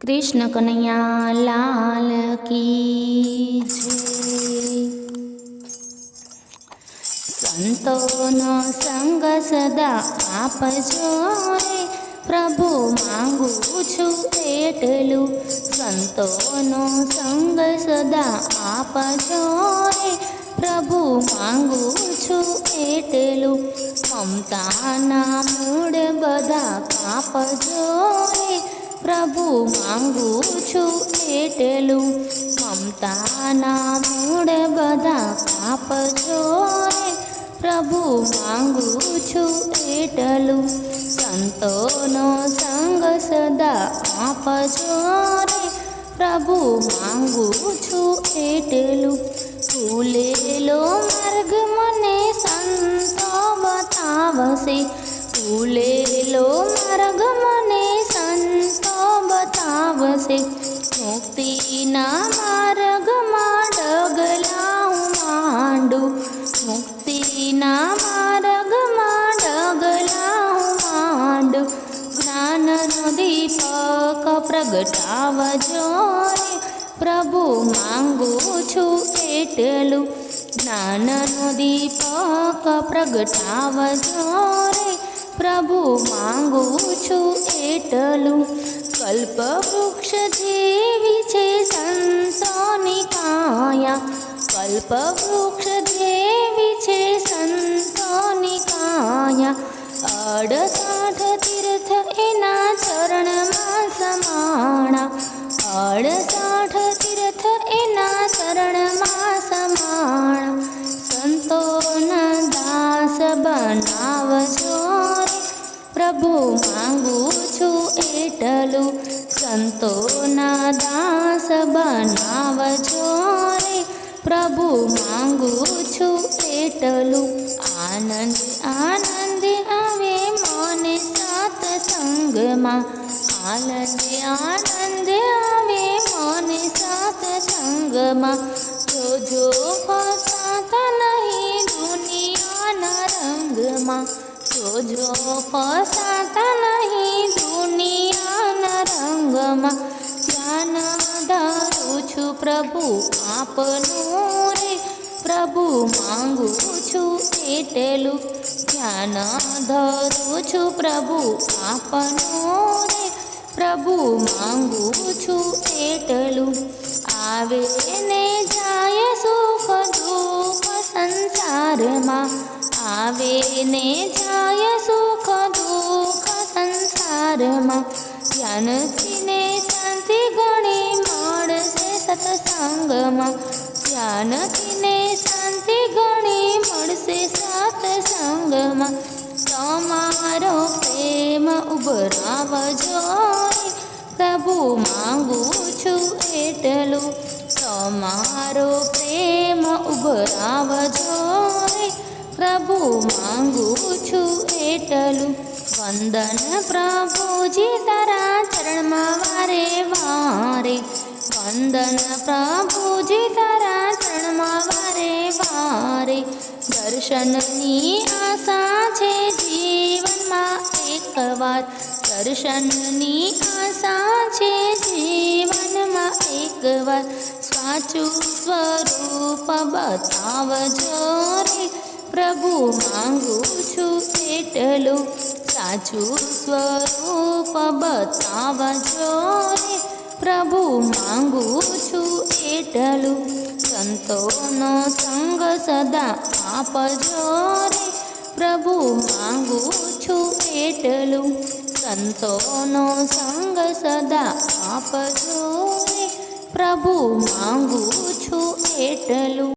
कृष्ण कन्हैया लाल की जय। संतोनो संग सदा आपजो रे, प्रभु मांगू छू एटलू। संतोनो संग सदा आपजो रे, प्रभु मांगू छू एटलू। ममताना मूड बधा कापजो रे, प्रभु मांगू छू एटलू। ममताना मूड बधा कापजो रे, प्रभु मांगू छू एटलू। संतोनो संग सदा आपजो रे, प्रभु मांगू छू एटलू। भूलेलो मार्ग मने संतो बतावसे, भूलेलो मार्ग मने संतो बतावसे। मुक्तिना मार्गमां डगलां मांडू, मुक्तिना मार्गमां डगलां मांडू। ज्ञाननो दीपक प्रगटावजो रे, प्रभु मांगू छू एटलू। ज्ञाननो दीपक प्रगटावजो रे, प्रभु मांगू छू एटलू। कल्पवृक्ष जेवी छे संतोनी काया, कल्पवृक्ष जेवी छे संतोनी काया। 68 तीर्थ एना चरणमां समाणा, 68 तीर्थ एना चरणमां समाणा। संतोना दास बनावजो रे, प्रभु मांगू छू एटलू। संतोना दास बनावजो रे, प्रभु मांगू छू एटलू। आनंद आनंद आवे मने सत्संगमां, आनंद आनंद आवे मने सत्संगमां। जोजो फसाता नहीं दुनियाना रंगमां, जोजो फसाता नहीं दुनियाना रंगमां। ज्ञान धरू छू प्रभु आपनू रे, प्रभु मांगू छू एटलू। ज्ञान धरू छू प्रभु आपनू रे, प्रभु मांगू छू एटलू। आवे ने जाय सुख दुख संसारमा, आवे ने जाय सुख दुख संसारमा। ज्ञानथी ने शांति घणी मळशे सत्संगमां, ज्ञानथी ने शांति घणी मळशे सत्संगमां। तमारो प्रेम उभरावजो रे, प्रभु मांगू छू एटलू। तमारो प्रेम उभरावजो रे, प्रभु मांगू छू एटलू। वंदन प्रभुजी तारा चरणमां वारे वारे, वंदन प्रभुजी तारा चरणमां वारे वारे। दर्शननी आशा छे जीवनमां एकवार, दर्शननी आशा छे जीवनमां एकवार। साचुं स्वरूप बतावजो रे, प्रभु मांगू छू एटलू। साचुं स्वरूप बतावजो रे, प्रभु मांगू छू एटलू। संतोनो संग सदा आपजो रे, प्रभु मांगू छू एटलू। संतोनो संग सदा आपजो रे, प्रभु मांगू छू एटलू।